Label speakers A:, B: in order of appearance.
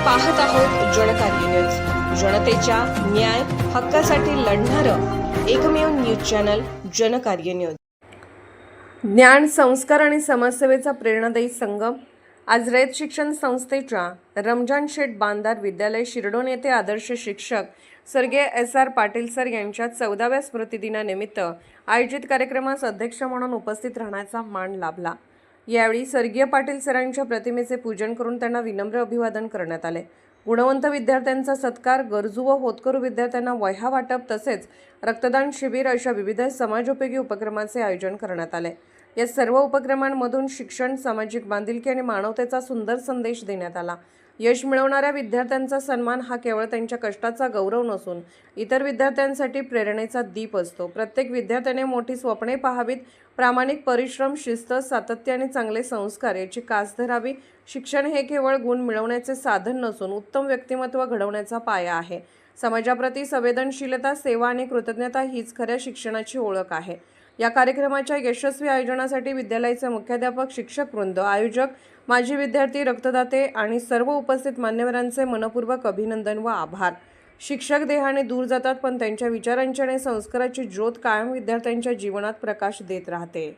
A: पाहत आहोत जनकार्य न्यूज, जनतेच्या न्याय हक्कासाठी लढणारं एकमेव न्यूज चॅनल जनकार्य न्यूज। ज्ञान, संस्कार आणि समाजसेवेचा प्रेरणादायी संगम। आज रयत शिक्षण संस्थेच्या रमजान शेठ बांदार विद्यालय शिरडोन येथे आदर्श शिक्षक स्वर्गीय SR पाटील सर यांच्या 14व्या स्मृतिदिनानिमित्त आयोजित कार्यक्रमास अध्यक्ष म्हणून उपस्थित राहण्याचा मान लाभला। यावेळी स्वर्गीय पाटील सरांच्या प्रतिमेचे पूजन करून त्यांना विनम्र अभिवादन करण्यात आले। गुणवंत विद्यार्थ्यांचा सत्कार, गरजू व होतकरू विद्यार्थ्यांना वह्या वाटप तसेच रक्तदान शिबिर अशा विविध समाजोपयोगी उपक्रमांचे आयोजन करण्यात आले। या सर्व उपक्रमांमधून शिक्षण, सामाजिक बांधिलकी आणि मानवतेचा सुंदर संदेश देण्यात आला। यश मिळवणाऱ्या विद्यार्थ्यांचा सन्मान हा केवळ त्यांच्या कष्टाचा गौरव नसून इतर विद्यार्थ्यांसाठी प्रेरणेचा दीप असतो। प्रत्येक विद्यार्थ्याने मोठी स्वप्ने पाहावीत, प्रामाणिक परिश्रम, शिस्त, सातत्य आणि चांगले संस्कार याची कास धरावी। शिक्षण हे केवळ गुण मिळवण्याचे साधन नसून उत्तम व्यक्तिमत्व घडवण्याचा पाया आहे। समाजाप्रती संवेदनशीलता, सेवा आणि कृतज्ञता हीच खऱ्या शिक्षणाची ओळख आहे। या कार्यक्रमाच्या यशस्वी आयोजनासाठी विद्यालयाचे मुख्याध्यापक, शिक्षक वृंद, आयोजक, माजी विद्यार्थी, रक्तदाते आणि सर्व उपस्थित मान्यवरांचे मनपूर्वक अभिनंदन व आभार। शिक्षक देहाने दूर जातात, पण त्यांच्या विचारांची आणि संस्काराची ज्योत कायम विद्यार्थ्यांच्या जीवनात प्रकाश देत राहते।